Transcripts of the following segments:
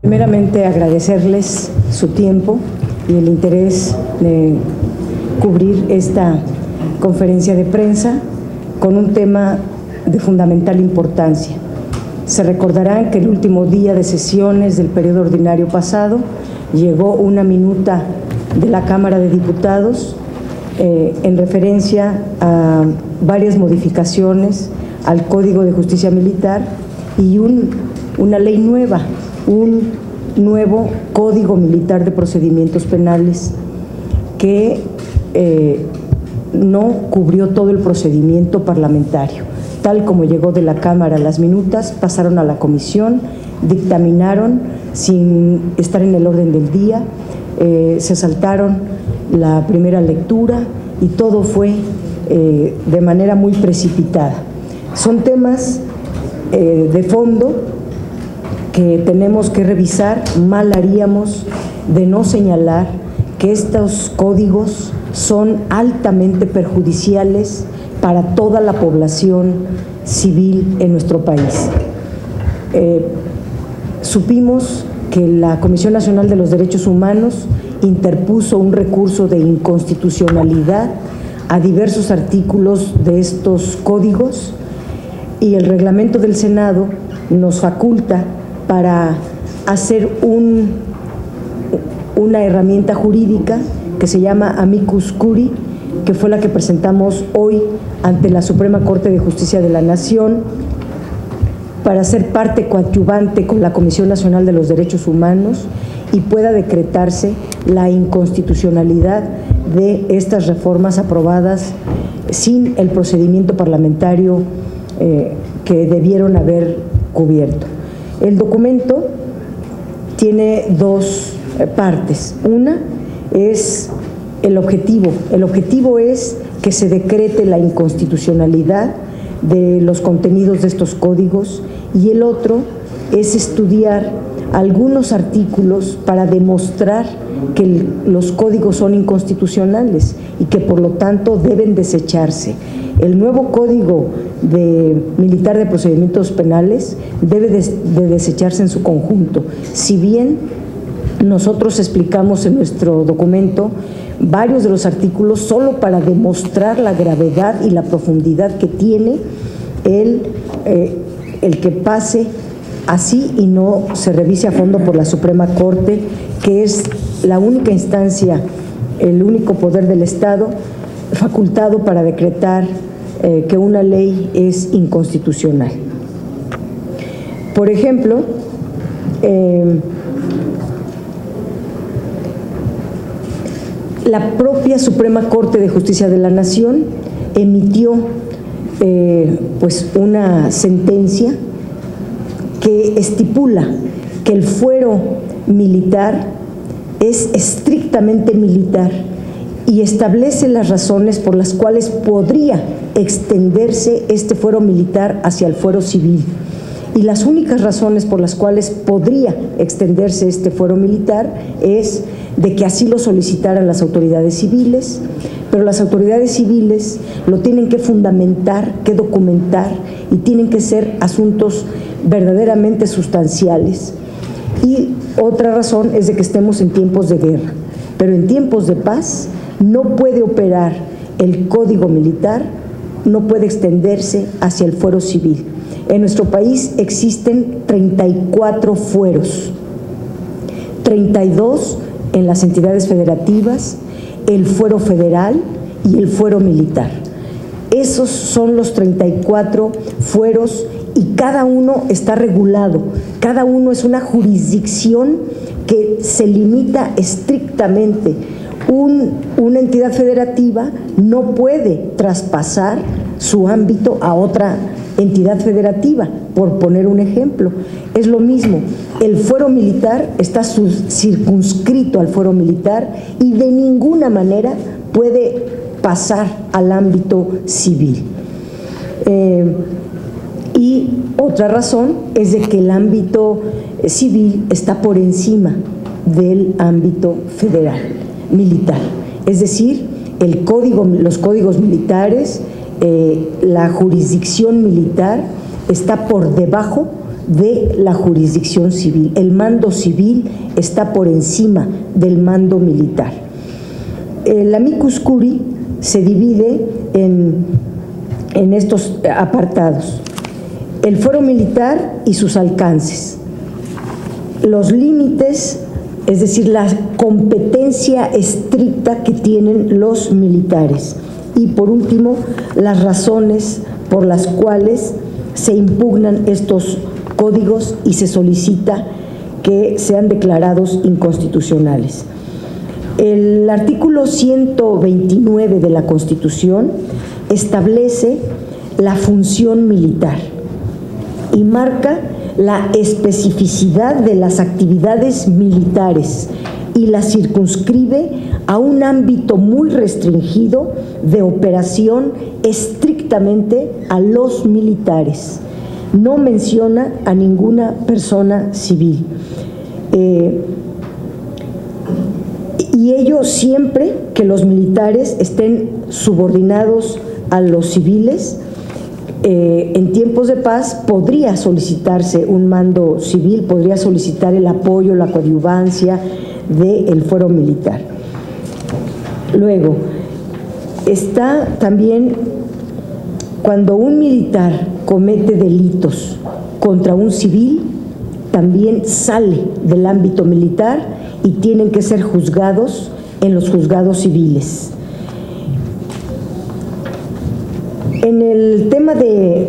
Primeramente, agradecerles su tiempo y el interés de cubrir esta conferencia de prensa con un tema de fundamental importancia. Se recordarán que el último día de sesiones del periodo ordinario pasado llegó una minuta de la Cámara de Diputados en referencia a varias modificaciones al Código de Justicia Militar y una ley nueva, un nuevo Código Militar de Procedimientos Penales que no cubrió todo el procedimiento parlamentario. Tal como llegó de la Cámara las minutas, pasaron a la comisión, dictaminaron sin estar en el orden del día, se saltaron la primera lectura y todo fue de manera muy precipitada. Son temas de fondo que tenemos que revisar. Mal haríamos de no señalar que estos códigos son altamente perjudiciales para toda la población civil en nuestro país. Supimos que la Comisión Nacional de los Derechos Humanos interpuso un recurso de inconstitucionalidad a diversos artículos de estos códigos y el reglamento del Senado nos faculta para hacer una herramienta jurídica que se llama amicus curiae, que fue la que presentamos hoy ante la Suprema Corte de Justicia de la Nación para ser parte coadyuvante con la Comisión Nacional de los Derechos Humanos y pueda decretarse la inconstitucionalidad de estas reformas aprobadas sin el procedimiento parlamentario que debieron haber cubierto. El documento tiene dos partes. Una es el objetivo. El objetivo es que se decrete la inconstitucionalidad de los contenidos de estos códigos y el otro es estudiar algunos artículos para demostrar que los códigos son inconstitucionales y que por lo tanto deben desecharse. El nuevo Código Militar de Procedimientos Penales debe de desecharse en su conjunto. Si bien nosotros explicamos en nuestro documento varios de los artículos solo para demostrar la gravedad y la profundidad que tiene el que pase así y no se revise a fondo por la Suprema Corte, que es la única instancia, el único poder del Estado facultado para decretar que una ley es inconstitucional. Por ejemplo, la propia Suprema Corte de Justicia de la Nación emitió pues una sentencia que estipula que el fuero militar es estrictamente militar y establece las razones por las cuales podría extenderse este fuero militar hacia el fuero civil. Y las únicas razones por las cuales podría extenderse este fuero militar es de que así lo solicitaran las autoridades civiles, pero las autoridades civiles lo tienen que fundamentar, que documentar y tienen que ser asuntos verdaderamente sustanciales. Y otra razón es de que estemos en tiempos de guerra, pero en tiempos de paz no puede operar el Código Militar, no puede extenderse hacia el fuero civil. En nuestro país existen 34 fueros, 32 en las entidades federativas, el fuero federal y el fuero militar. Esos son los 34 fueros y cada uno está regulado, cada uno es una jurisdicción que se limita estrictamente. Una entidad federativa no puede traspasar su ámbito a otra entidad federativa, por poner un ejemplo. Es lo mismo, el fuero militar está circunscrito al fuero militar y de ninguna manera puede pasar al ámbito civil. Y otra razón es de que el ámbito civil está por encima del ámbito federal, militar. Es decir, los códigos militares, la jurisdicción militar está por debajo de la jurisdicción civil. El mando civil está por encima del mando militar. El amicus curiae se divide en estos apartados: el fuero militar y sus alcances, los límites, es decir, la competencia estricta que tienen los militares, y por último, las razones por las cuales se impugnan estos códigos y se solicita que sean declarados inconstitucionales. El artículo 129 de la Constitución establece la función militar y marca la especificidad de las actividades militares y la circunscribe a un ámbito muy restringido de operación estrictamente a los militares. No menciona a ninguna persona civil. Y ello siempre que los militares estén subordinados a los civiles. En tiempos de paz podría solicitarse un mando civil, podría solicitar el apoyo, la coadyuvancia del fuero militar. Luego, está también cuando un militar comete delitos contra un civil, también sale del ámbito militar y tienen que ser juzgados en los juzgados civiles. En el tema de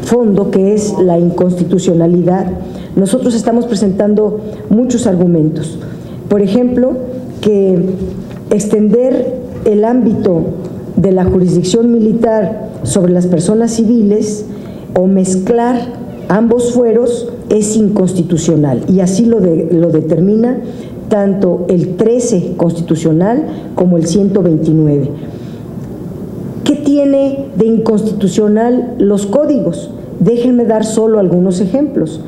fondo, que es la inconstitucionalidad, nosotros estamos presentando muchos argumentos. Por ejemplo, que extender el ámbito de la jurisdicción militar sobre las personas civiles o mezclar ambos fueros es inconstitucional, y así lo determina tanto el 13 constitucional como el 129. ¿Qué tiene de inconstitucional los códigos? Déjenme dar solo algunos ejemplos.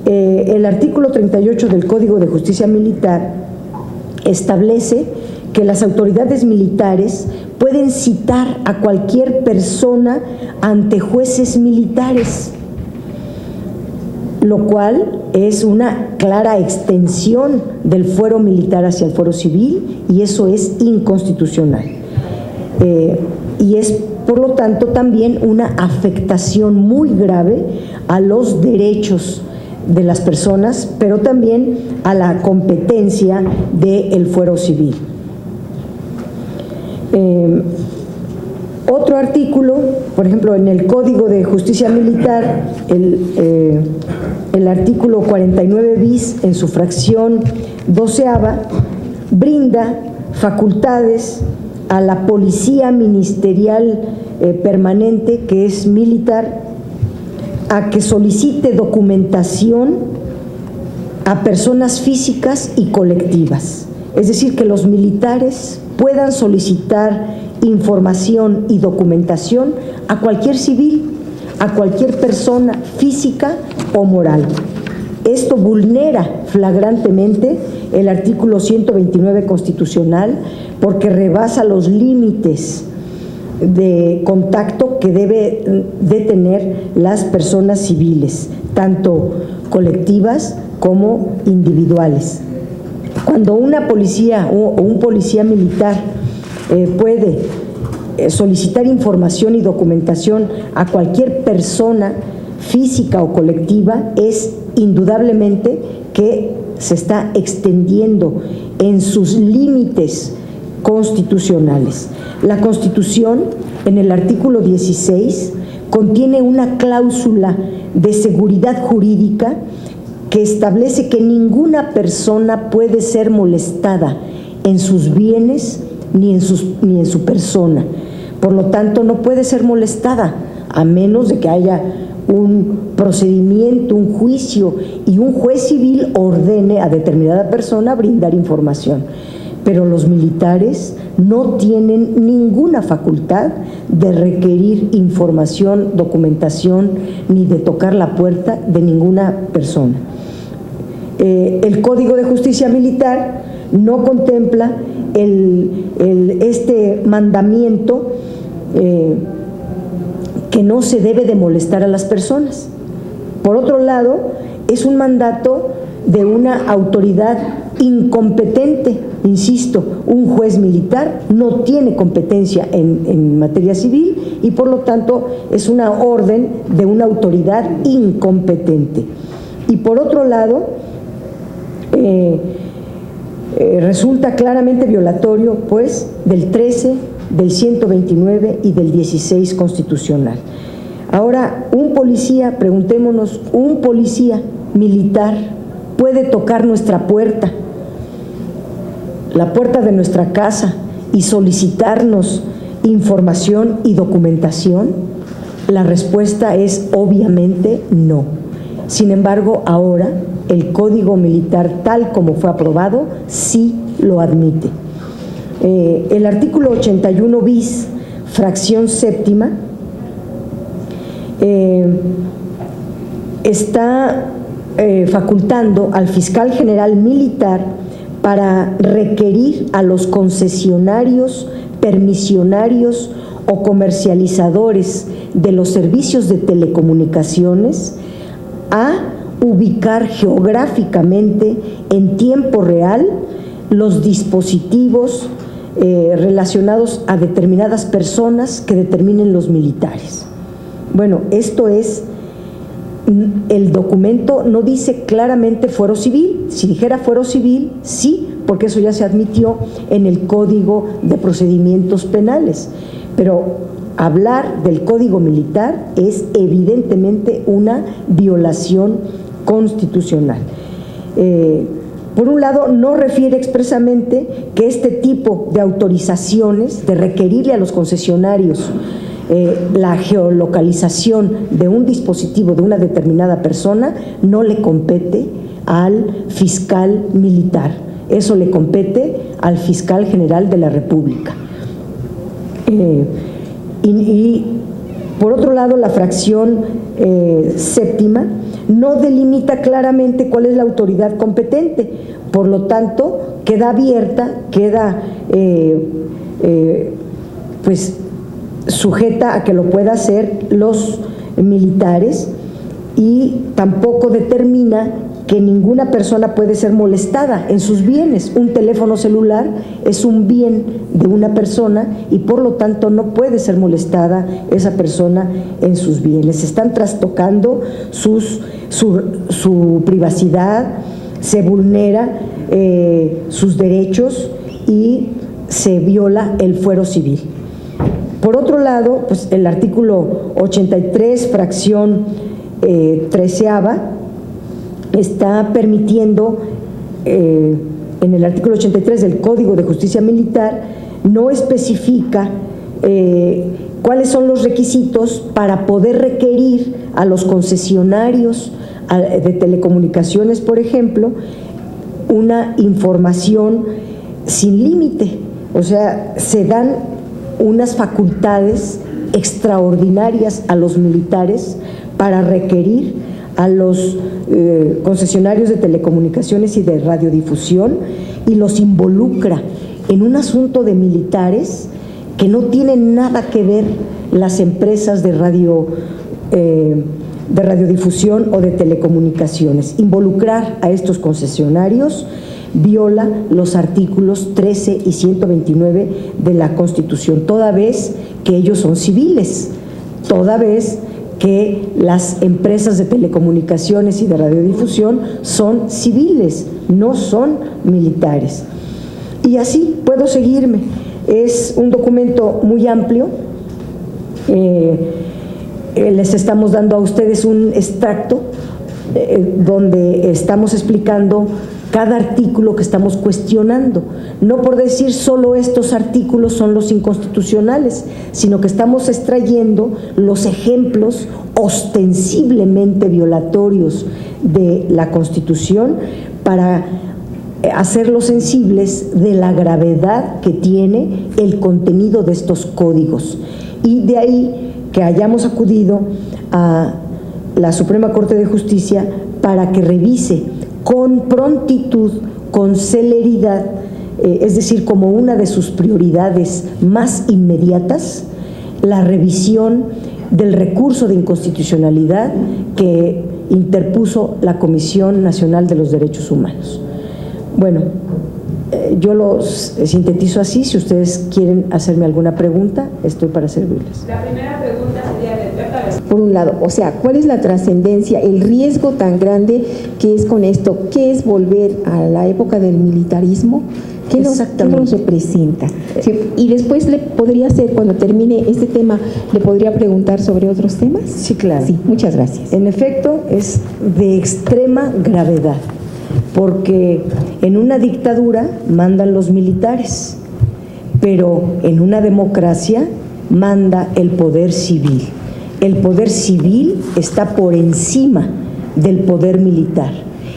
El artículo 38 del Código de Justicia Militar establece que las autoridades militares pueden citar a cualquier persona ante jueces militares, lo cual es una clara extensión del fuero militar hacia el fuero civil, y eso es inconstitucional. Y es, por lo tanto, también una afectación muy grave a los derechos de las personas, pero también a la competencia del fuero civil. Otro artículo, por ejemplo, en el Código de Justicia Militar, el artículo 49 bis, en su fracción 12ª, brinda facultades a la Policía Ministerial Permanente, que es militar, a que solicite documentación a personas físicas y colectivas. Es decir, que los militares puedan solicitar información y documentación a cualquier civil, a cualquier persona física o moral. Esto vulnera flagrantemente el artículo 129 constitucional, porque rebasa los límites de contacto que debe de tener las personas civiles, tanto colectivas como individuales. Cuando una policía o un policía militar puede solicitar información y documentación a cualquier persona física o colectiva, es indudablemente que se está extendiendo en sus límites constitucionales. La Constitución, en el artículo 16, contiene una cláusula de seguridad jurídica que establece que ninguna persona puede ser molestada en sus bienes ni en su persona. Por lo tanto, no puede ser molestada a menos de que haya un procedimiento, un juicio, y un juez civil ordene a determinada persona brindar información. Pero los militares no tienen ninguna facultad de requerir información, documentación, ni de tocar la puerta de ninguna persona. El Código de Justicia Militar no contempla este mandamiento que no se debe de molestar a las personas. Por otro lado, es un mandato de una autoridad incompetente. Insisto, un juez militar no tiene competencia en materia civil y por lo tanto es una orden de una autoridad incompetente. Y por otro lado, resulta claramente violatorio, pues, del 13, del 129 y del 16 constitucional. Ahora, un policía, preguntémonos, un policía militar puede tocar nuestra puerta, la puerta de nuestra casa, y solicitarnos información y documentación. La respuesta es obviamente no. Sin embargo, ahora el Código Militar, tal como fue aprobado, sí lo admite. El artículo 81 bis, fracción séptima, está facultando al fiscal general militar para requerir a los concesionarios, permisionarios o comercializadores de los servicios de telecomunicaciones a ubicar geográficamente en tiempo real los dispositivos relacionados a determinadas personas que determinen los militares. Bueno, esto es, el documento no dice claramente fuero civil. Si dijera fuero civil, sí, porque eso ya se admitió en el Código de Procedimientos Penales. Pero hablar del Código Militar es evidentemente una violación constitucional. Por un lado, no refiere expresamente que este tipo de autorizaciones, de requerirle a los concesionarios la geolocalización de un dispositivo de una determinada persona, no le compete al fiscal militar. Eso le compete al fiscal general de la República. Y por otro lado, la fracción séptima no delimita claramente cuál es la autoridad competente. Por lo tanto, queda abierta, queda pues sujeta a que lo pueda hacer los militares, y tampoco determina que ninguna persona puede ser molestada en sus bienes. Un teléfono celular es un bien de una persona y por lo tanto no puede ser molestada esa persona en sus bienes. Están trastocando su privacidad, se vulnera sus derechos y se viola el fuero civil. Por otro lado, pues el artículo 83, fracción 13ª, está permitiendo, en el artículo 83 del Código de Justicia Militar, no especifica cuáles son los requisitos para poder requerir a los concesionarios de telecomunicaciones, por ejemplo, una información sin límite. O sea, se dan unas facultades extraordinarias a los militares para requerir a los concesionarios de telecomunicaciones y de radiodifusión, y los involucra en un asunto de militares que no tienen nada que ver las empresas de radiodifusión o de telecomunicaciones. Involucrar a estos concesionarios viola los artículos 13 y 129 de la Constitución, toda vez que ellos son civiles, toda vez que las empresas de telecomunicaciones y de radiodifusión son civiles, no son militares. Y así puedo seguirme. Es un documento muy amplio. Les estamos dando a ustedes un extracto donde estamos explicando cada artículo que estamos cuestionando, no por decir solo estos artículos son los inconstitucionales, sino que estamos extrayendo los ejemplos ostensiblemente violatorios de la Constitución para hacerlos sensibles de la gravedad que tiene el contenido de estos códigos. Y de ahí que hayamos acudido a la Suprema Corte de Justicia para que revise con prontitud, con celeridad, es decir, como una de sus prioridades más inmediatas, la revisión del recurso de inconstitucionalidad que interpuso la Comisión Nacional de los Derechos Humanos. Bueno, yo los sintetizo así. Si ustedes quieren hacerme alguna pregunta, estoy para servirles. La primera pregunta sería de por un lado, o sea, ¿cuál es la trascendencia, el riesgo tan grande que es con esto? ¿Qué es volver a la época del militarismo? ¿Qué nos representa? Sí, y después le podría hacer, cuando termine este tema, ¿le podría preguntar sobre otros temas? Sí, claro. Sí, muchas gracias. En efecto, es de extrema gravedad, porque en una dictadura mandan los militares, pero en una democracia manda el poder civil. El poder civil está por encima del poder militar,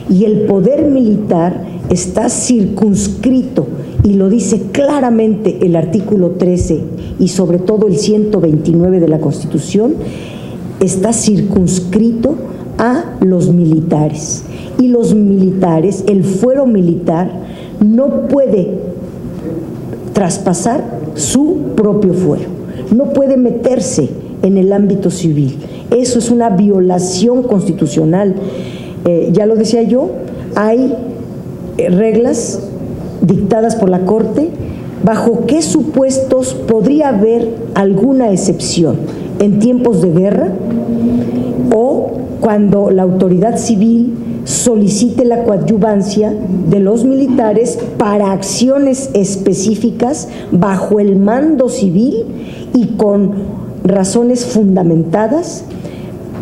y el poder militar está circunscrito, y lo dice claramente el artículo 13 y sobre todo el 129 de la Constitución, está circunscrito a los militares. Y los militares, el fuero militar, no puede traspasar su propio fuero, no puede meterse en el ámbito civil. Eso es una violación constitucional. Ya lo decía yo, hay reglas dictadas por la Corte. ¿Bajo qué supuestos podría haber alguna excepción? En tiempos de guerra o cuando la autoridad civil solicite la coadyuvancia de los militares para acciones específicas bajo el mando civil y con razones fundamentadas,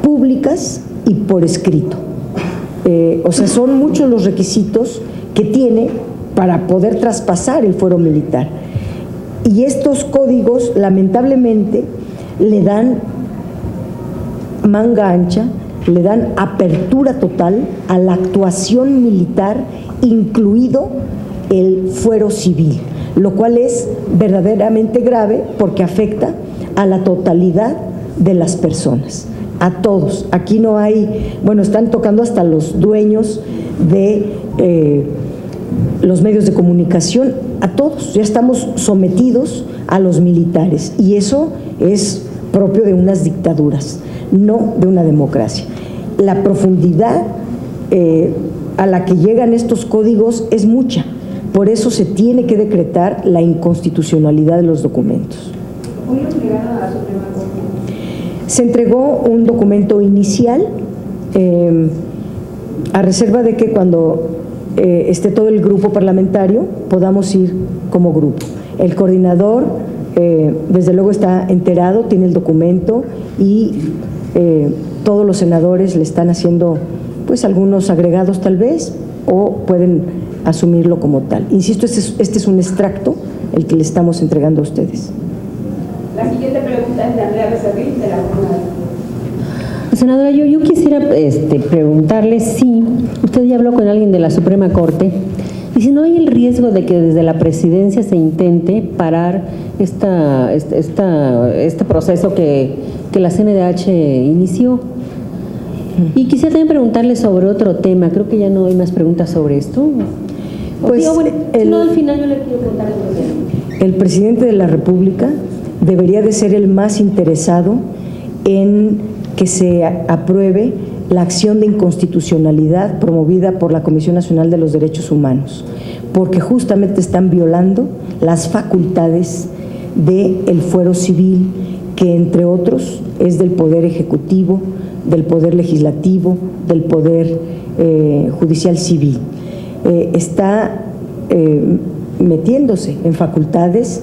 públicas y por escrito. O sea, son muchos los requisitos que tiene para poder traspasar el fuero militar. Y estos códigos, lamentablemente, le dan manga ancha, le dan apertura total a la actuación militar, incluido el fuero civil, lo cual es verdaderamente grave porque afecta a la totalidad de las personas, a todos. Aquí no hay, bueno, están tocando hasta los dueños de los medios de comunicación, a todos. Ya estamos sometidos a los militares, y eso es propio de unas dictaduras, no de una democracia. La profundidad a la que llegan estos códigos es mucha, por eso se tiene que decretar la inconstitucionalidad de los documentos. ¿Hoy lo entregaron a la Suprema Corte? Se entregó un documento inicial, a reserva de que cuando esté todo el grupo parlamentario podamos ir como grupo. El coordinador, desde luego, está enterado, tiene el documento, y todos los senadores le están haciendo pues algunos agregados tal vez, o pueden asumirlo como tal. Insisto, este es un extracto el que le estamos entregando a ustedes. La siguiente pregunta es de Andrea Becerril, de la Jornada. Senadora, yo quisiera preguntarle si usted ya habló con alguien de la Suprema Corte y si no hay el riesgo de que desde la presidencia se intente parar este proceso que la CNDH inició. Y quisiera también preguntarle sobre otro tema. Creo que ya no hay más preguntas sobre esto. Pues al final yo le quiero preguntar otro tema. El presidente de la República debería de ser el más interesado en que se apruebe la acción de inconstitucionalidad promovida por la Comisión Nacional de los Derechos Humanos, porque justamente están violando las facultades del fuero civil, que entre otros es del Poder Ejecutivo, del Poder Legislativo, del Poder Judicial Civil. Está metiéndose en facultades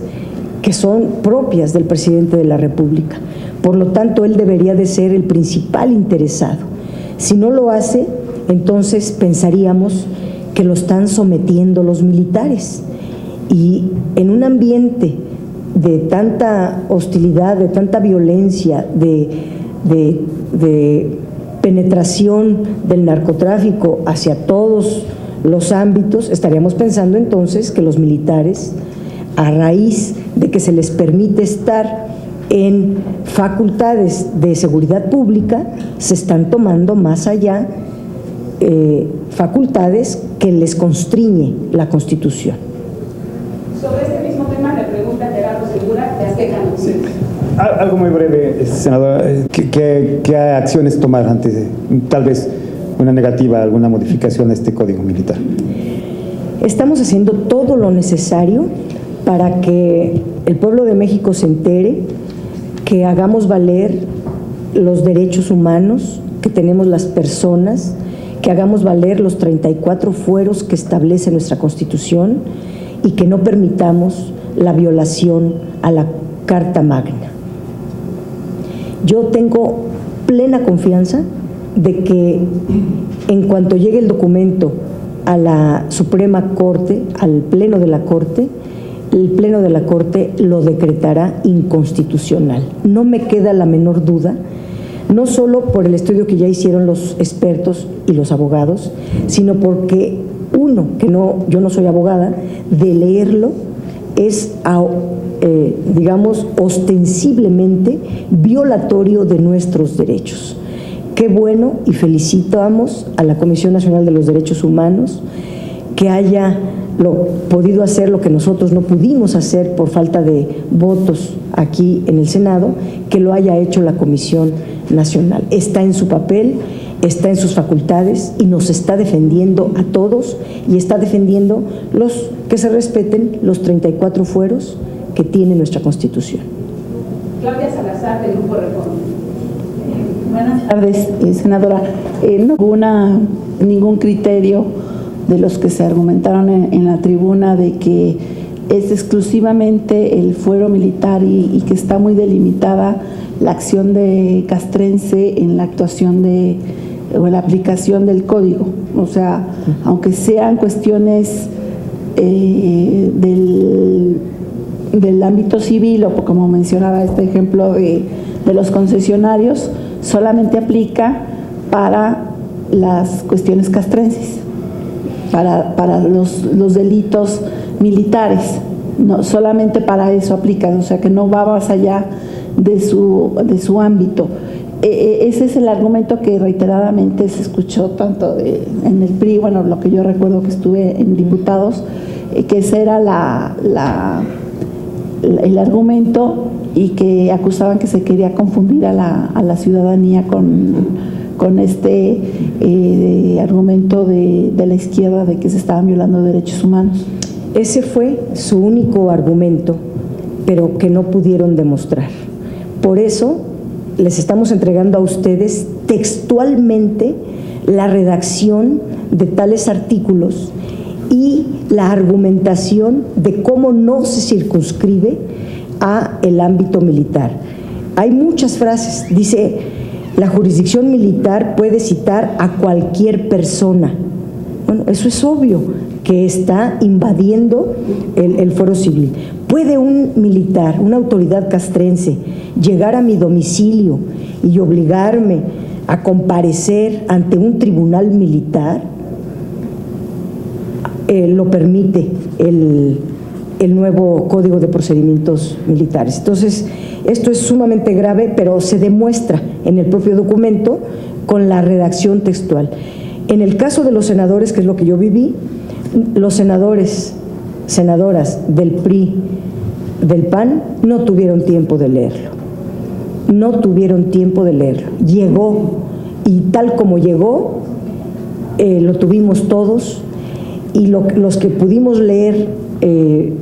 que son propias del presidente de la República. Por lo tanto, él debería de ser el principal interesado. Si no lo hace, entonces pensaríamos que lo están sometiendo los militares. Y en un ambiente de tanta hostilidad, de tanta violencia, de penetración del narcotráfico hacia todos los ámbitos, estaríamos pensando entonces que los militares, a raíz de que se les permite estar en facultades de seguridad pública, se están tomando más allá facultades que les constriñe la Constitución. Sobre este mismo tema le pregunta Gerardo Segura, de Azteca Noticias. Algo muy breve, senadora. ¿Qué acciones tomar ante tal vez una negativa, alguna modificación a este Código Militar? Estamos haciendo todo lo necesario para que el pueblo de México se entere, que hagamos valer los derechos humanos que tenemos las personas, que hagamos valer los 34 fueros que establece nuestra Constitución y que no permitamos la violación a la Carta Magna. Yo tengo plena confianza de que en cuanto llegue el documento a la Suprema Corte, al Pleno de la Corte, el Pleno de la Corte lo decretará inconstitucional. No me queda la menor duda, no solo por el estudio que ya hicieron los expertos y los abogados, sino porque yo no soy abogada, de leerlo es, digamos, ostensiblemente violatorio de nuestros derechos. Qué bueno, y felicitamos a la Comisión Nacional de los Derechos Humanos que haya podido hacer lo que nosotros no pudimos hacer por falta de votos aquí en el Senado, que lo haya hecho la Comisión Nacional. Está en su papel, está en sus facultades y nos está defendiendo a todos y está defendiendo que se respeten los 34 fueros que tiene nuestra Constitución. Claudia Salazar, del Grupo Reforma. Buenas tardes, senadora. No hubo ningún criterio de los que se argumentaron en la tribuna de que es exclusivamente el fuero militar y que está muy delimitada la acción de Castrense en la actuación o la aplicación del código. O sea, aunque sean cuestiones del ámbito civil, o como mencionaba este ejemplo de los concesionarios, solamente aplica para las cuestiones castrenses, para los delitos militares, no, solamente para eso aplica, o sea que no va más allá de su ámbito. Ese es el argumento que reiteradamente se escuchó tanto en el PRI, bueno, lo que yo recuerdo que estuve en diputados, que ese era el argumento, y que acusaban que se quería confundir a la ciudadanía con este argumento de la izquierda de que se estaban violando derechos humanos. Ese fue su único argumento, pero que no pudieron demostrar. Por eso les estamos entregando a ustedes textualmente la redacción de tales artículos y la argumentación de cómo no se circunscribe a el ámbito militar. Hay muchas frases, dice, la jurisdicción militar puede citar a cualquier persona. Bueno, eso es obvio, que está invadiendo el fuero civil. ¿Puede un militar, una autoridad castrense, llegar a mi domicilio y obligarme a comparecer ante un tribunal militar? Lo permite el nuevo Código de Procedimientos Militares. Entonces, esto es sumamente grave, pero se demuestra en el propio documento con la redacción textual. En el caso de los senadores, que es lo que yo viví, los senadores, senadoras del PRI, del PAN, no tuvieron tiempo de leerlo. No tuvieron tiempo de leerlo. Llegó, y tal como llegó, lo tuvimos todos, y los que pudimos leer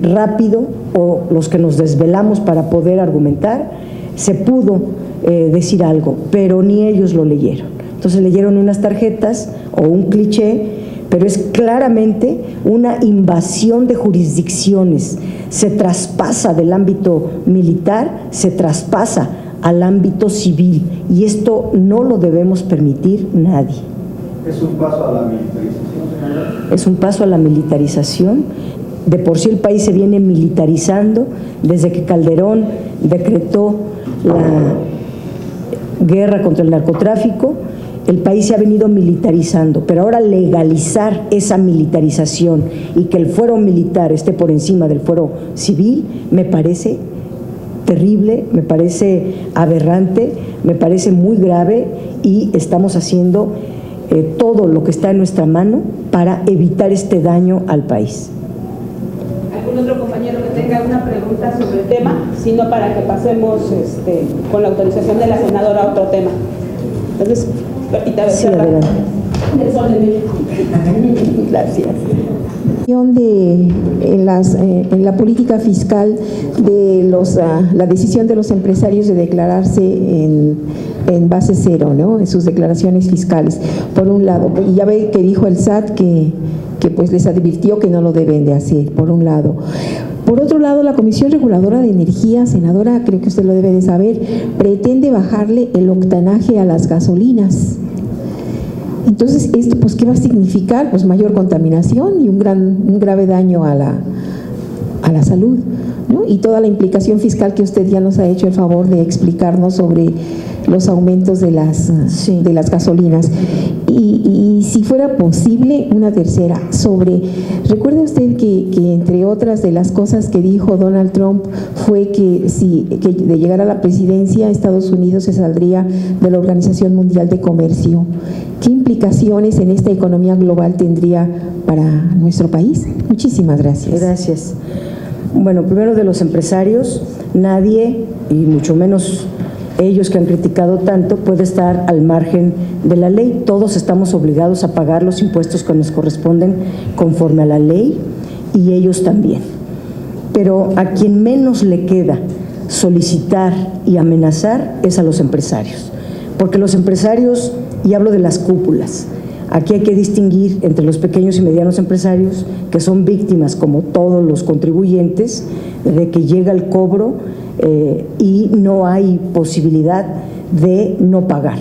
rápido, o los que nos desvelamos para poder argumentar, se pudo decir algo, pero ni ellos lo leyeron. Entonces leyeron unas tarjetas o un cliché, pero es claramente una invasión de jurisdicciones. Se traspasa del ámbito militar, se traspasa al ámbito civil, y esto no lo debemos permitir nadie. ¿Es un paso a la militarización, señora? Es un paso a la militarización. De por sí el país se viene militarizando desde que Calderón decretó la guerra contra el narcotráfico. El país se ha venido militarizando, pero ahora legalizar esa militarización y que el fuero militar esté por encima del fuero civil me parece terrible, me parece aberrante, me parece muy grave, y estamos haciendo todo lo que está en nuestra mano para evitar este daño al país. ¿Algún otro compañero que tenga tenga una pregunta sobre el tema, sino para que pasemos con la autorización de la senadora a otro tema. Entonces, Pepita Becerra. Sí, adelante. Del Sol de México. Gracias. En la política fiscal de la decisión de los empresarios de declararse en base cero, ¿no? En sus declaraciones fiscales, por un lado. Y ya ve que dijo el SAT que pues les advirtió que no lo deben de hacer, por un lado. Por otro lado, la Comisión Reguladora de Energía, senadora, creo que usted lo debe de saber, pretende bajarle el octanaje a las gasolinas. Entonces, ¿esto pues qué va a significar? Pues mayor contaminación y un grave daño a la salud, ¿no? Y toda la implicación fiscal que usted ya nos ha hecho el favor de explicarnos sobre los aumentos de las gasolinas. Y si fuera posible, una tercera, recuerda usted que entre otras de las cosas que dijo Donald Trump fue que de llegar a la presidencia, Estados Unidos se saldría de la Organización Mundial de Comercio. ¿Qué implicaciones en esta economía global tendría para nuestro país? Muchísimas gracias. Gracias. Bueno, primero de los empresarios, nadie, y mucho menos ellos que han criticado tanto, puede estar al margen de la ley. Todos estamos obligados a pagar los impuestos que nos corresponden conforme a la ley y ellos también. Pero a quien menos le queda solicitar y amenazar es a los empresarios, porque los empresarios, y hablo de las cúpulas, aquí hay que distinguir entre los pequeños y medianos empresarios, que son víctimas, como todos los contribuyentes, de que llega el cobro y no hay posibilidad de no pagar.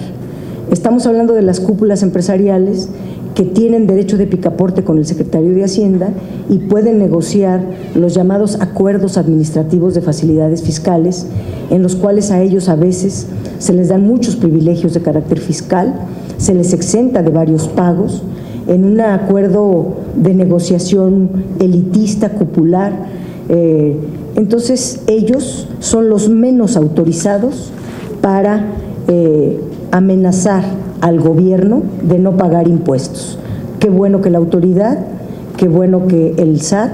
Estamos hablando de las cúpulas empresariales que tienen derecho de picaporte con el secretario de Hacienda y pueden negociar los llamados acuerdos administrativos de facilidades fiscales, en los cuales a ellos a veces se les dan muchos privilegios de carácter fiscal, se les exenta de varios pagos, en un acuerdo de negociación elitista, cupular. Entonces ellos son los menos autorizados para amenazar al gobierno de no pagar impuestos. Qué bueno que la autoridad, qué bueno que el SAT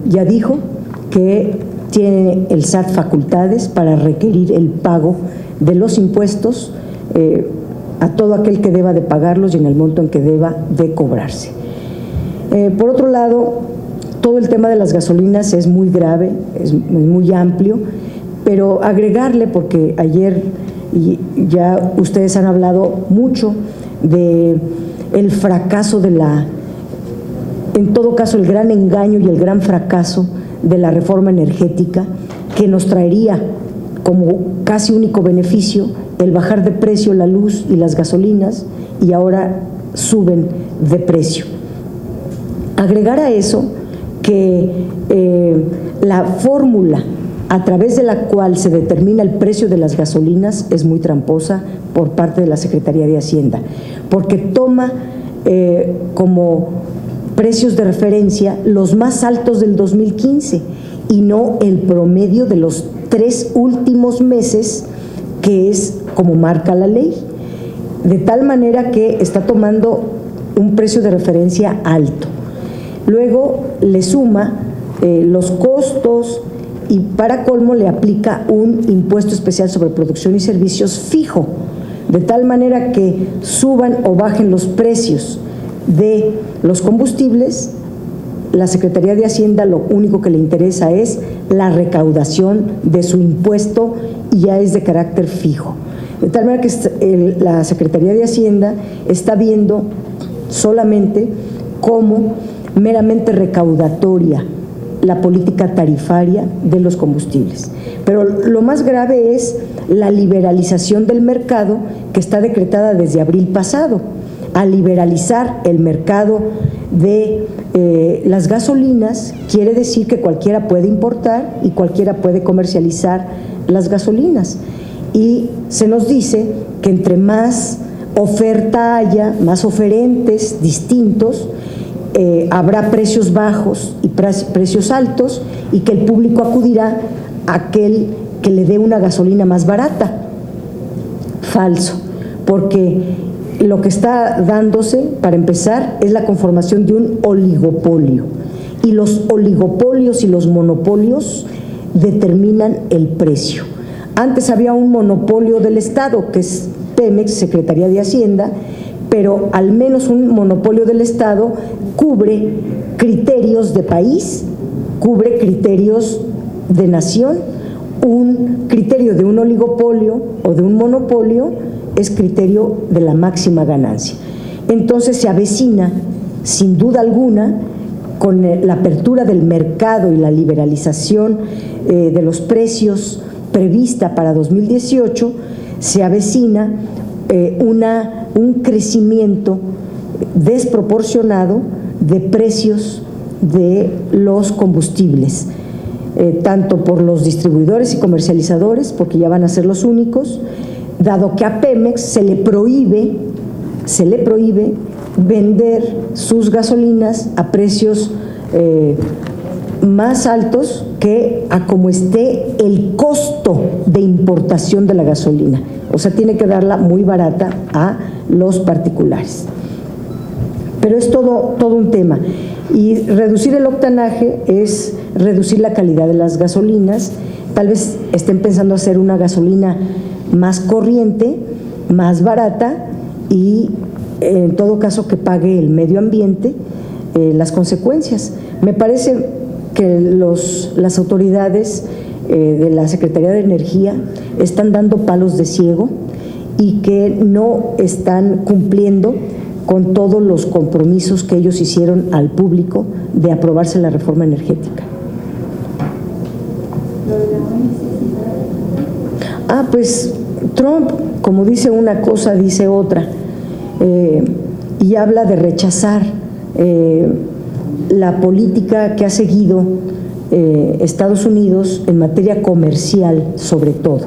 ya dijo que tiene el SAT facultades para requerir el pago de los impuestos a todo aquel que deba de pagarlos y en el monto en que deba de cobrarse. Por otro lado, todo el tema de las gasolinas es muy grave, es muy amplio, pero agregarle, porque ayer ya ustedes han hablado mucho de el fracaso en todo caso el gran engaño y el gran fracaso de la reforma energética, que nos traería como casi único beneficio el bajar de precio la luz y las gasolinas, y ahora suben de precio. Agregar a eso que la fórmula a través de la cual se determina el precio de las gasolinas es muy tramposa por parte de la Secretaría de Hacienda, porque toma como precios de referencia los más altos del 2015 y no el promedio de los 3 últimos meses, que es como marca la ley, de tal manera que está tomando un precio de referencia alto. Luego le suma los costos y para colmo le aplica un impuesto especial sobre producción y servicios fijo, de tal manera que suban o bajen los precios de los combustibles. La Secretaría de Hacienda lo único que le interesa es la recaudación de su impuesto y ya es de carácter fijo. De tal manera que la Secretaría de Hacienda está viendo solamente como meramente recaudatoria la política tarifaria de los combustibles. Pero lo más grave es la liberalización del mercado que está decretada desde abril pasado. Al liberalizar el mercado de las gasolinas, quiere decir que cualquiera puede importar y cualquiera puede comercializar las gasolinas. Y se nos dice que entre más oferta haya, más oferentes distintos, habrá precios bajos y precios altos, y que el público acudirá a aquel que le dé una gasolina más barata. Falso, porque lo que está dándose, para empezar, es la conformación de un oligopolio, y los oligopolios y los monopolios determinan el precio. Antes había un monopolio del Estado, que es Pemex, Secretaría de Hacienda, pero al menos un monopolio del Estado cubre criterios de país, cubre criterios de nación. Un criterio de un oligopolio o de un monopolio es criterio de la máxima ganancia. Entonces se avecina, sin duda alguna, con la apertura del mercado y la liberalización de los precios prevista para 2018, se avecina un crecimiento desproporcionado de precios de los combustibles, tanto por los distribuidores y comercializadores, porque ya van a ser los únicos, dado que a Pemex se le prohíbe vender sus gasolinas a precios más altos que a como esté el costo de importación de la gasolina. O sea, tiene que darla muy barata a los particulares. Pero es todo un tema. Y reducir el octanaje es reducir la calidad de las gasolinas. Tal vez estén pensando hacer una gasolina más corriente, más barata y en todo caso que pague el medio ambiente las consecuencias. Me parece que las autoridades de la Secretaría de Energía están dando palos de ciego y que no están cumpliendo con todos los compromisos que ellos hicieron al público de aprobarse la reforma energética. Pues Trump, como dice una cosa, dice otra, y habla de rechazar la política que ha seguido Estados Unidos en materia comercial, sobre todo.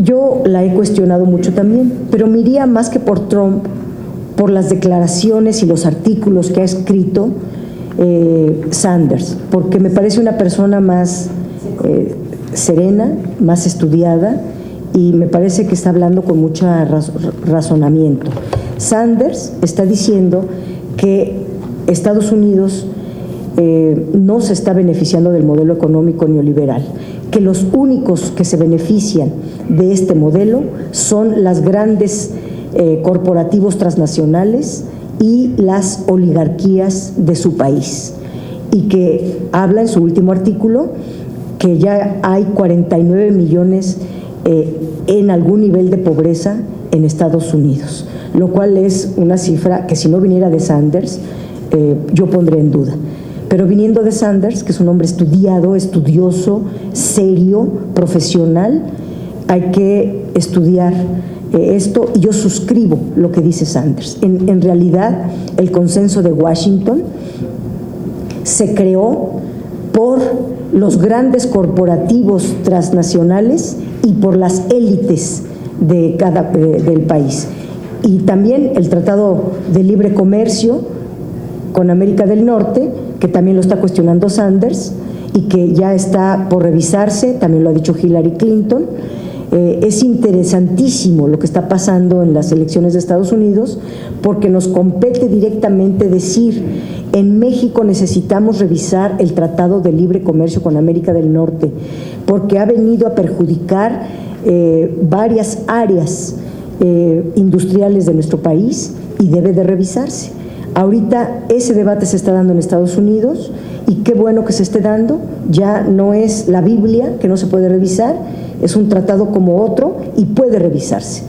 Yo la he cuestionado mucho también, pero me iría más que por Trump, por las declaraciones y los artículos que ha escrito Sanders, porque me parece una persona más serena, más estudiada, y me parece que está hablando con mucho razonamiento. Sanders está diciendo que Estados Unidos no se está beneficiando del modelo económico neoliberal, que los únicos que se benefician de este modelo son las grandes corporativos transnacionales y las oligarquías de su país, y que habla en su último artículo que ya hay 49 millones en algún nivel de pobreza en Estados Unidos, lo cual es una cifra que si no viniera de Sanders yo pondré en duda. Pero viniendo de Sanders, que es un hombre estudiado, estudioso, serio, profesional, hay que estudiar esto, y yo suscribo lo que dice Sanders. En realidad, el consenso de Washington se creó por los grandes corporativos transnacionales y por las élites del país. Y también el Tratado de Libre Comercio con América del Norte, que también lo está cuestionando Sanders y que ya está por revisarse, también lo ha dicho Hillary Clinton. Es interesantísimo lo que está pasando en las elecciones de Estados Unidos, porque nos compete directamente decir: en México necesitamos revisar el Tratado de Libre Comercio con América del Norte, porque ha venido a perjudicar varias áreas industriales de nuestro país y debe de revisarse. Ahorita ese debate se está dando en Estados Unidos, y qué bueno que se esté dando. Ya no es la Biblia que no se puede revisar, es un tratado como otro y puede revisarse.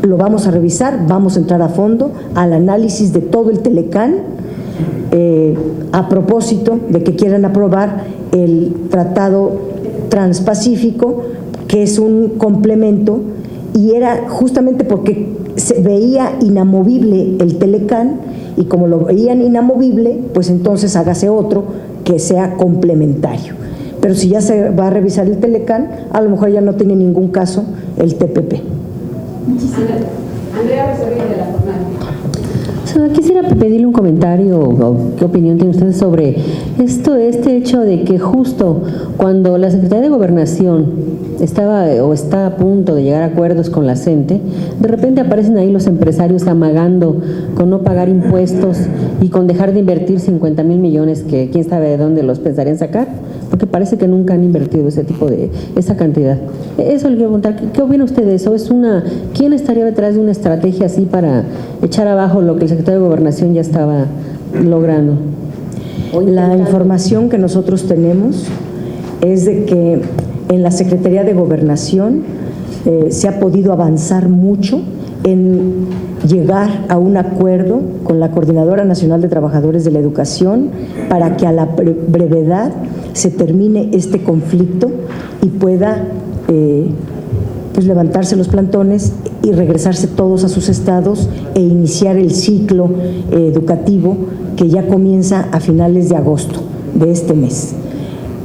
Lo vamos a revisar, vamos a entrar a fondo al análisis de todo el Telecán, a propósito de que quieran aprobar el Tratado Transpacífico, que es un complemento, y era justamente porque se veía inamovible el Telecán, y como lo veían inamovible, pues entonces hágase otro que sea complementario. Pero si ya se va a revisar el Telecán, a lo mejor ya no tiene ningún caso el TPP. Andrea Becerril, de La Jornada. Quisiera pedirle un comentario o qué opinión tiene usted sobre este hecho de que justo cuando la Secretaría de Gobernación estaba o está a punto de llegar a acuerdos con la CENTE, de repente aparecen ahí los empresarios amagando con no pagar impuestos y con dejar de invertir 50,000 millones que quién sabe de dónde los pensarían sacar, porque parece que nunca han invertido esa cantidad. Eso le quiero preguntar, ¿qué opina usted de eso? ¿Quién estaría detrás de una estrategia así para echar abajo lo que el secretario de Gobernación ya estaba logrando? La información que nosotros tenemos es de que en la Secretaría de Gobernación se ha podido avanzar mucho en llegar a un acuerdo con la Coordinadora Nacional de Trabajadores de la Educación para que a la brevedad se termine este conflicto y pueda pues levantarse los plantones y regresarse todos a sus estados e iniciar el ciclo educativo que ya comienza a finales de agosto de este mes.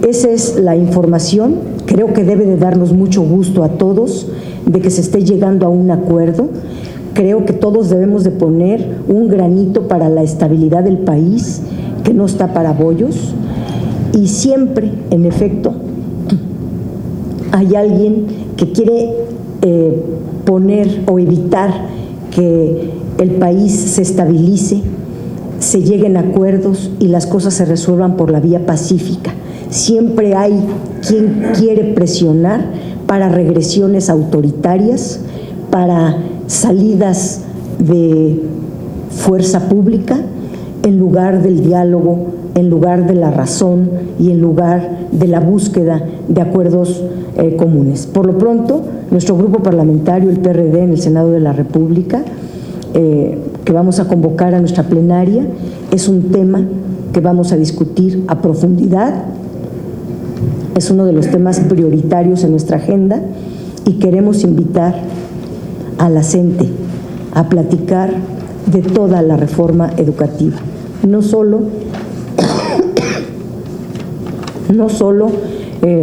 Esa es la información. Creo que debe de darnos mucho gusto a todos de que se esté llegando a un acuerdo. Creo que todos debemos de poner un granito para la estabilidad del país, que no está para bollos, y siempre, en efecto, hay alguien que quiere poner o evitar que el país se estabilice, se lleguen a acuerdos y las cosas se resuelvan por la vía pacífica. Siempre hay quien quiere presionar para regresiones autoritarias, para salidas de fuerza pública, en lugar del diálogo, en lugar de la razón y en lugar de la búsqueda de acuerdos comunes. Por lo pronto, nuestro grupo parlamentario, el PRD, en el Senado de la República, que vamos a convocar a nuestra plenaria, es un tema que vamos a discutir a profundidad. Es uno de los temas prioritarios en nuestra agenda y queremos invitar a la CENTE a platicar de toda la reforma educativa, no solo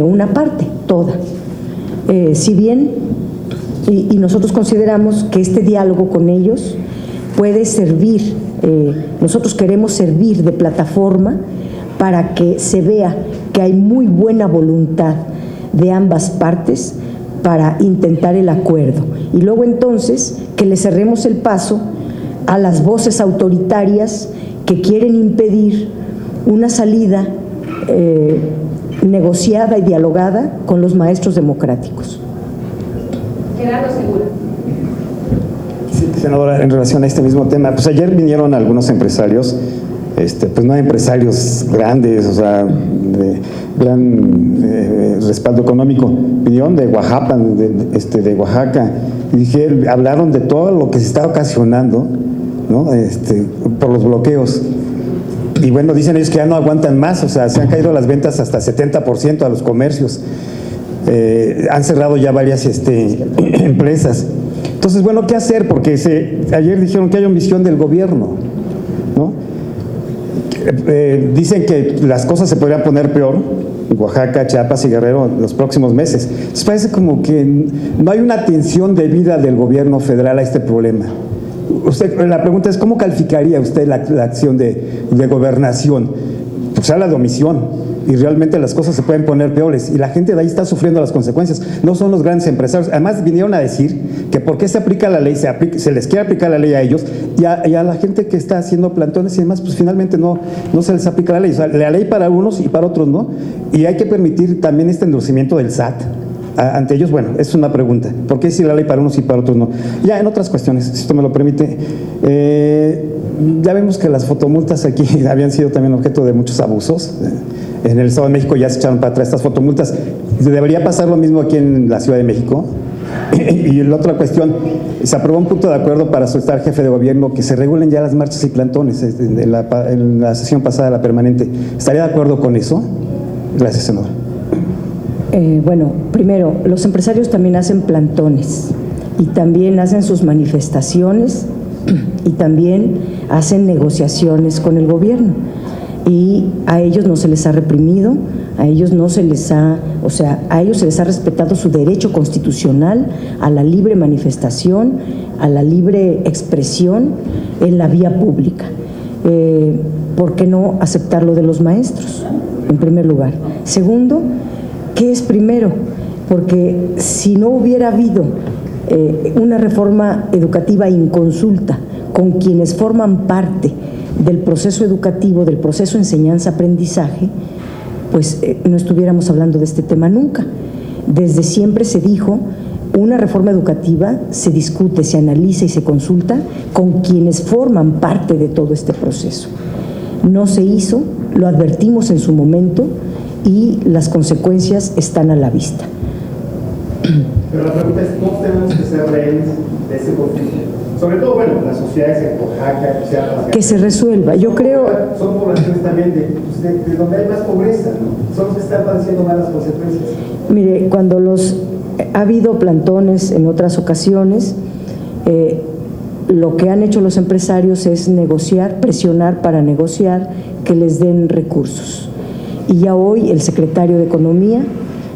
una parte, toda. Si bien, y nosotros consideramos que este diálogo con ellos puede servir, nosotros queremos servir de plataforma para que se vea que hay muy buena voluntad de ambas partes para intentar el acuerdo. Y luego entonces que le cerremos el paso a las voces autoritarias que quieren impedir una salida negociada y dialogada con los maestros democráticos. Gerardo Segura. Sí, senadora, en relación a este mismo tema, pues ayer vinieron algunos empresarios, pues no empresarios grandes, o sea, de gran respaldo económico, vinieron de Oaxaca, de Oaxaca, y hablaron de todo lo que se está ocasionando, ¿no? Por los bloqueos. Y bueno, dicen ellos que ya no aguantan más, o sea, se han caído las ventas hasta 70% a los comercios, han cerrado ya varias empresas. Entonces, bueno, ¿qué hacer? Porque ayer dijeron que hay omisión del gobierno, ¿no? Dicen que las cosas se podrían poner peor en Oaxaca, Chiapas y Guerrero en los próximos meses. Entonces parece como que no hay una atención debida del gobierno federal a este problema. La pregunta es, ¿cómo calificaría usted la acción de gobernación? Pues habla de omisión y realmente las cosas se pueden poner peores y la gente de ahí está sufriendo las consecuencias, no son los grandes empresarios. Además vinieron a decir que por qué se aplica la ley, se les quiere aplicar la ley a ellos y a la gente que está haciendo plantones y demás, pues finalmente no se les aplica la ley. O sea, la ley para unos y para otros no, y hay que permitir también este endurecimiento del SAT ante ellos. Bueno, es una pregunta, ¿por qué si la ley para unos y para otros no? Ya en otras cuestiones, si esto me lo permite, ya vemos que las fotomultas aquí habían sido también objeto de muchos abusos. En el Estado de México ya se echaron para atrás estas fotomultas. ¿Debería pasar lo mismo aquí en la Ciudad de México? Y la otra cuestión, se aprobó un punto de acuerdo para soltar jefe de gobierno que se regulen ya las marchas y plantones en la sesión pasada, la permanente. ¿Estaría de acuerdo con eso? Gracias, senador. Bueno, primero, los empresarios también hacen plantones y también hacen sus manifestaciones y también hacen negociaciones con el gobierno. Y a ellos no se les ha reprimido, A ellos no se les ha, o sea, a ellos se les ha respetado su derecho constitucional a la libre manifestación, a la libre expresión en la vía pública. ¿Por qué no aceptar lo de los maestros, en primer lugar? Segundo, ¿qué es primero? Porque si no hubiera habido una reforma educativa inconsulta con quienes forman parte del proceso educativo, del proceso enseñanza-aprendizaje, pues no estuviéramos hablando de este tema nunca. Desde siempre se dijo, una reforma educativa se discute, se analiza y se consulta con quienes forman parte de todo este proceso. No se hizo, lo advertimos en su momento y las consecuencias están a la vista. Pero la pregunta es, ¿cómo tenemos que ser rehenes de ese conflicto? Sobre todo, bueno, las sociedades en Oaxaca, Chiapas, que se resuelva. Yo creo... Son poblaciones también de donde hay más pobreza, ¿no? Son los que están padeciendo malas consecuencias. Mire, cuando ha habido plantones en otras ocasiones, lo que han hecho los empresarios es negociar, presionar para negociar que les den recursos. Y ya hoy el secretario de Economía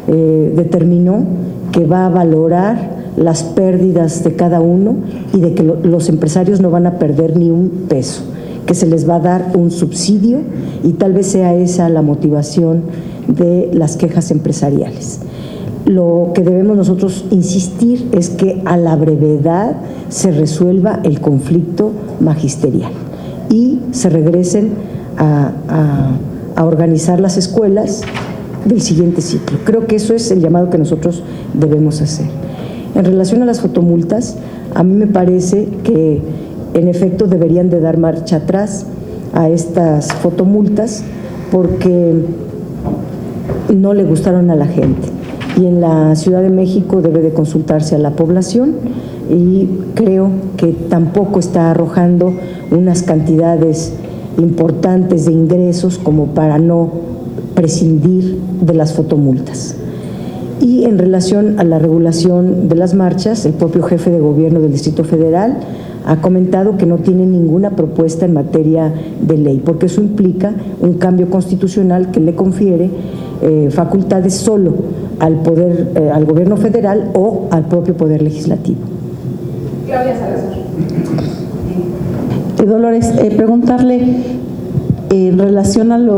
determinó que va a valorar las pérdidas de cada uno y de que los empresarios no van a perder ni un peso, que se les va a dar un subsidio y tal vez sea esa la motivación de las quejas empresariales. Lo que debemos nosotros insistir es que a la brevedad se resuelva el conflicto magisterial y se regresen a organizar las escuelas del siguiente ciclo. Creo que eso es el llamado que nosotros debemos hacer. En relación a las fotomultas, a mí me parece que en efecto deberían de dar marcha atrás a estas fotomultas porque no le gustaron a la gente. Y en la Ciudad de México debe de consultarse a la población y creo que tampoco está arrojando unas cantidades importantes de ingresos como para no prescindir de las fotomultas. Y en relación a la regulación de las marchas, el propio jefe de gobierno del Distrito Federal ha comentado que no tiene ninguna propuesta en materia de ley, porque eso implica un cambio constitucional que le confiere facultades solo al poder, al gobierno federal o al propio poder legislativo. Claudia Salazar. Dolores, preguntarle en relación al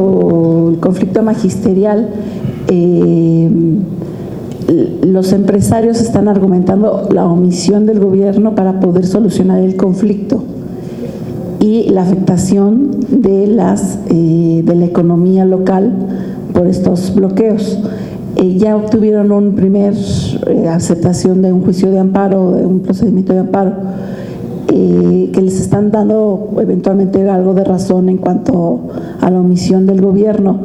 conflicto magisterial, los empresarios están argumentando la omisión del gobierno para poder solucionar el conflicto y la afectación de la economía local por estos bloqueos. Ya obtuvieron un primer aceptación de un juicio de amparo, de un procedimiento de amparo, que les están dando eventualmente algo de razón en cuanto a la omisión del gobierno.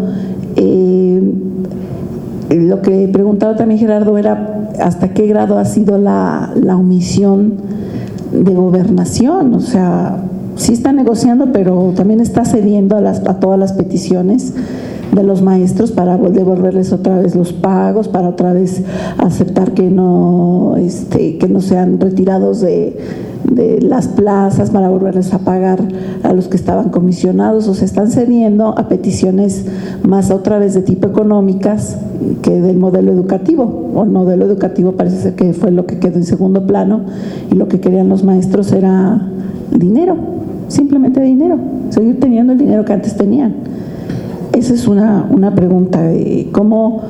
Lo que preguntaba también Gerardo era hasta qué grado ha sido la omisión de gobernación, o sea, sí está negociando, pero también está cediendo a todas las peticiones de los maestros para devolverles otra vez los pagos, para otra vez aceptar que no sean retirados de las plazas, para volverles a pagar a los que estaban comisionados. O sea, están cediendo a peticiones más otra vez de tipo económicas que del modelo educativo. O el modelo educativo parece ser que fue lo que quedó en segundo plano y lo que querían los maestros era dinero, simplemente dinero, seguir teniendo el dinero que antes tenían. Esa es una pregunta, cómo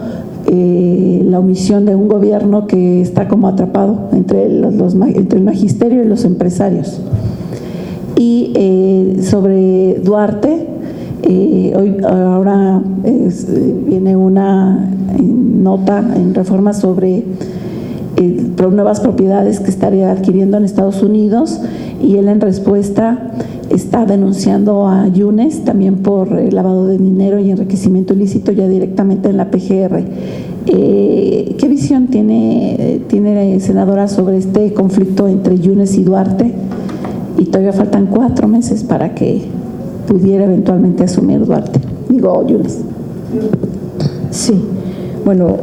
la omisión de un gobierno que está como atrapado entre el magisterio y los empresarios. Y sobre Duarte, ahora viene una nota en Reforma sobre nuevas propiedades que estaría adquiriendo en Estados Unidos, y él en respuesta está denunciando a Yunes también por lavado de dinero y enriquecimiento ilícito ya directamente en la PGR. ¿Qué visión tiene senadora sobre este conflicto entre Yunes y Duarte? Y todavía faltan 4 meses para que pudiera eventualmente asumir Duarte, Yunes. Sí, bueno,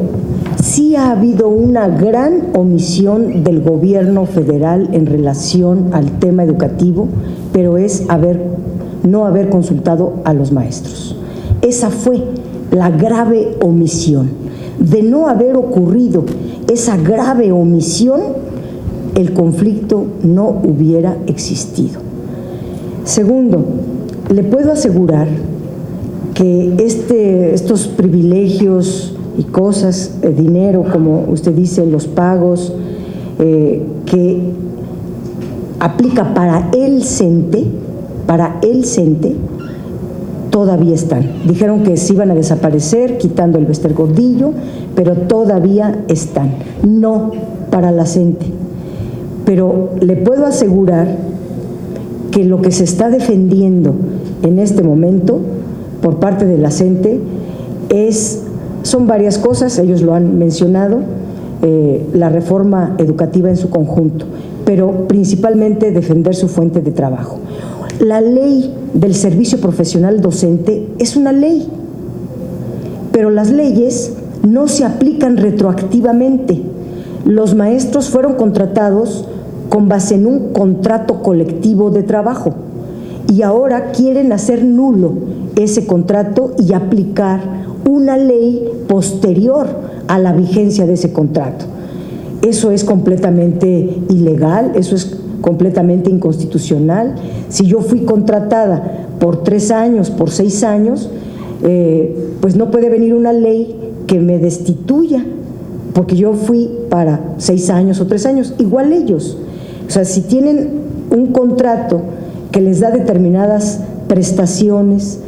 sí ha habido una gran omisión del gobierno federal en relación al tema educativo, pero es no haber consultado a los maestros. Esa fue la grave omisión. De no haber ocurrido esa grave omisión, el conflicto no hubiera existido. Segundo, le puedo asegurar que estos privilegios y cosas, dinero, como usted dice, los pagos, que aplica para el CENTE, todavía están. Dijeron que se iban a desaparecer, quitando el Bester Gordillo, pero todavía están. No para la CENTE. Pero le puedo asegurar que lo que se está defendiendo en este momento por parte de la CENTE son varias cosas, ellos lo han mencionado, la reforma educativa en su conjunto, pero principalmente defender su fuente de trabajo. La ley del servicio profesional docente es una ley, pero las leyes no se aplican retroactivamente. Los maestros fueron contratados con base en un contrato colectivo de trabajo y ahora quieren hacer nulo ese contrato y aplicar una ley posterior a la vigencia de ese contrato. Eso es completamente ilegal, eso es completamente inconstitucional. Si yo fui contratada por 3 años, por 6 años, pues no puede venir una ley que me destituya, porque yo fui para 6 años o 3 años, igual ellos. O sea, si tienen un contrato que les da determinadas prestaciones,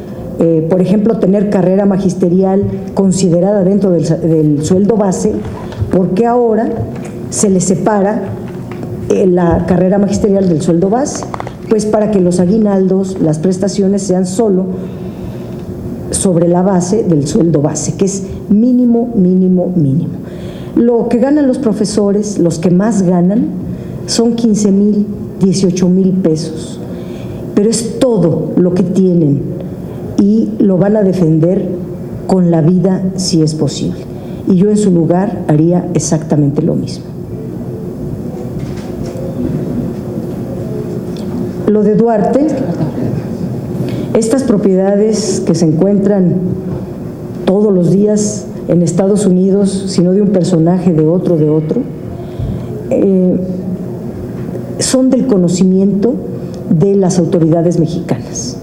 por ejemplo, tener carrera magisterial considerada dentro del sueldo base, ¿por qué ahora se les separa la carrera magisterial del sueldo base? Pues para que los aguinaldos, las prestaciones sean solo sobre la base del sueldo base, que es mínimo, mínimo, mínimo. Lo que ganan los profesores, los que más ganan, son 15,000, 18,000 pesos, pero es todo lo que tienen y lo van a defender con la vida si es posible. Y yo en su lugar haría exactamente lo mismo. Lo de Duarte, estas propiedades que se encuentran todos los días en Estados Unidos, sino de un personaje, de otro, son del conocimiento de las autoridades mexicanas.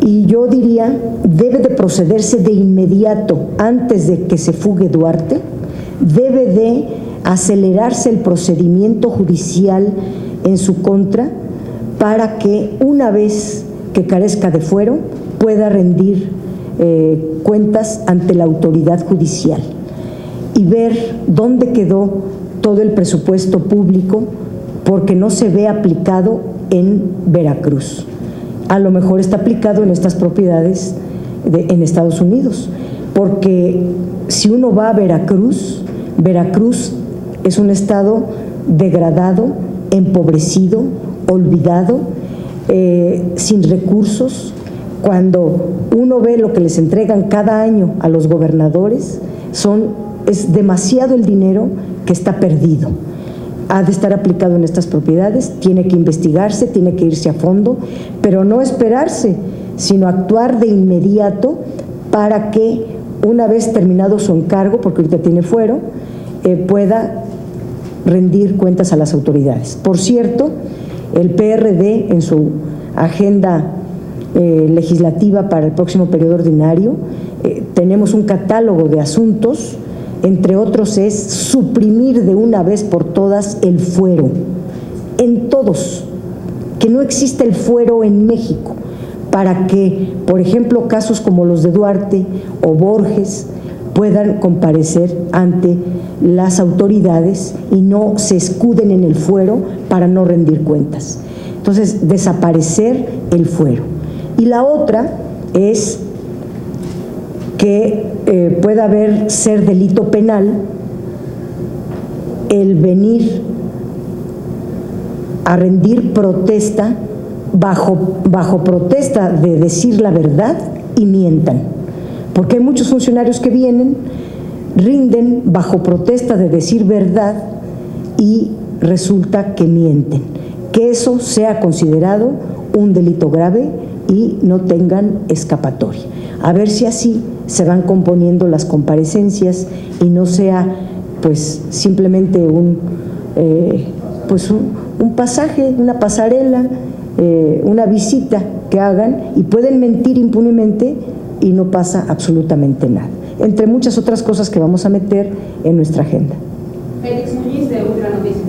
Y yo diría, debe de procederse de inmediato, antes de que se fugue Duarte, debe de acelerarse el procedimiento judicial en su contra para que una vez que carezca de fuero pueda rendir cuentas ante la autoridad judicial y ver dónde quedó todo el presupuesto público, porque no se ve aplicado en Veracruz. A lo mejor está aplicado en estas propiedades en Estados Unidos, porque si uno va a Veracruz, Veracruz es un estado degradado, empobrecido, olvidado, sin recursos. Cuando uno ve lo que les entregan cada año a los gobernadores, es demasiado el dinero que está perdido. Ha de estar aplicado en estas propiedades, tiene que investigarse, tiene que irse a fondo, pero no esperarse, sino actuar de inmediato para que, una vez terminado su encargo, porque ahorita tiene fuero, pueda rendir cuentas a las autoridades. Por cierto, el PRD en su agenda legislativa para el próximo periodo ordinario, tenemos un catálogo de asuntos. Entre otros es suprimir de una vez por todas el fuero, en todos, que no exista el fuero en México, para que, por ejemplo, casos como los de Duarte o Borges puedan comparecer ante las autoridades y no se escuden en el fuero para no rendir cuentas. Entonces, desaparecer el fuero. Y la otra es que pueda ser delito penal el venir a rendir protesta bajo protesta de decir la verdad y mientan. Porque hay muchos funcionarios que vienen, rinden bajo protesta de decir verdad y resulta que mienten. Que eso sea considerado un delito grave y no tengan escapatoria. A ver si así se van componiendo las comparecencias y no sea pues simplemente un pasaje, una pasarela, una visita que hagan y pueden mentir impunemente y no pasa absolutamente nada, entre muchas otras cosas que vamos a meter en nuestra agenda. Félix Muñiz, de Ultra Noticias.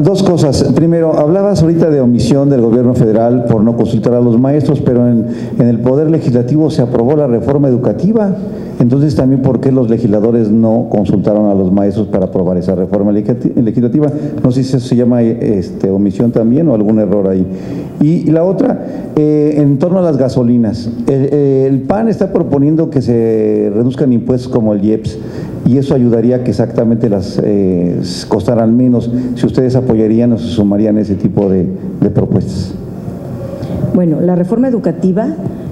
Dos cosas. Primero, hablabas ahorita de omisión del gobierno federal por no consultar a los maestros, pero en el Poder Legislativo se aprobó la reforma educativa. Entonces, también, ¿por qué los legisladores no consultaron a los maestros para aprobar esa reforma legislativa? No sé si eso se llama omisión también o algún error ahí. Y la otra, en torno a las gasolinas. El PAN está proponiendo que se reduzcan impuestos como el IEPS, y eso ayudaría a que exactamente las costaran menos. Si ustedes apoyarían o se sumarían a ese tipo de propuestas. Bueno, la reforma educativa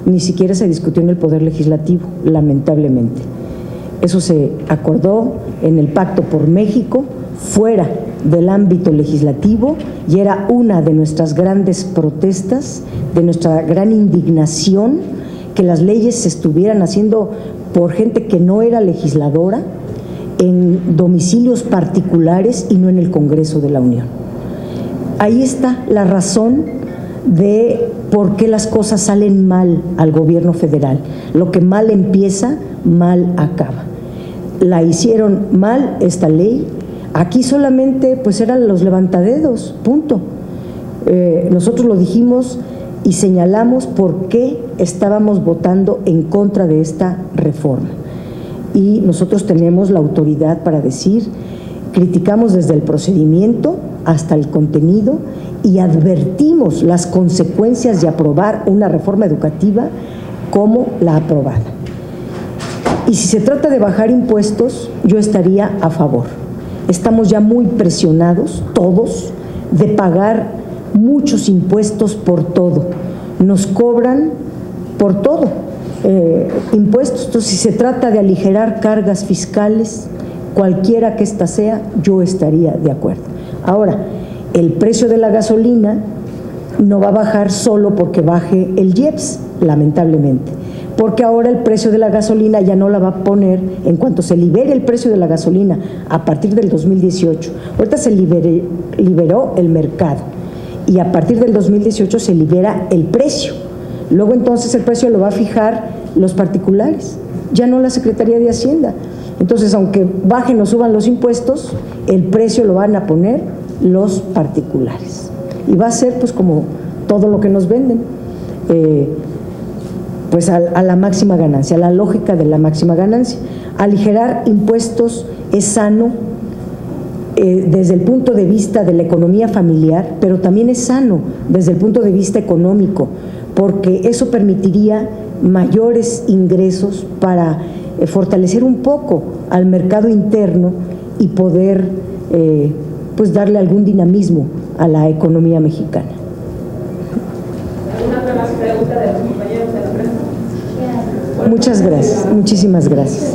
ni siquiera se discutió en el Poder Legislativo, lamentablemente. Eso se acordó en el Pacto por México, fuera del ámbito legislativo, y era una de nuestras grandes protestas, de nuestra gran indignación, que las leyes se estuvieran haciendo por gente que no era legisladora, en domicilios particulares y no en el Congreso de la Unión. Ahí está la razón de por qué las cosas salen mal al gobierno federal. Lo que mal empieza, mal acaba. La hicieron mal esta ley. Aquí solamente pues eran los levantadedos, punto. Nosotros lo dijimos y señalamos por qué estábamos votando en contra de esta reforma. Y nosotros tenemos la autoridad para decir, criticamos desde el procedimiento hasta el contenido y advertimos las consecuencias de aprobar una reforma educativa como la aprobada. Y si se trata de bajar impuestos, yo estaría a favor. Estamos ya muy presionados, todos, de pagar muchos impuestos por todo. Nos cobran por todo. Impuestos. Entonces, si se trata de aligerar cargas fiscales, cualquiera que ésta sea, yo estaría de acuerdo. Ahora, el precio de la gasolina no va a bajar solo porque baje el IEPS, lamentablemente, porque ahora el precio de la gasolina ya no la va a poner en cuanto se libere el precio de la gasolina a partir del 2018. Ahorita se liberó el mercado y a partir del 2018 se libera el precio. Luego entonces el precio lo va a fijar los particulares, ya no la Secretaría de Hacienda. Entonces, aunque bajen o suban los impuestos, el precio lo van a poner los particulares. Y va a ser pues como todo lo que nos venden, pues a la máxima ganancia, a la lógica de la máxima ganancia. Aligerar impuestos es sano desde el punto de vista de la economía familiar, pero también es sano desde el punto de vista económico, porque eso permitiría mayores ingresos para fortalecer un poco al mercado interno y poder pues darle algún dinamismo a la economía mexicana. ¿Alguna más pregunta de los compañeros de la prensa? Muchas gracias, muchísimas gracias.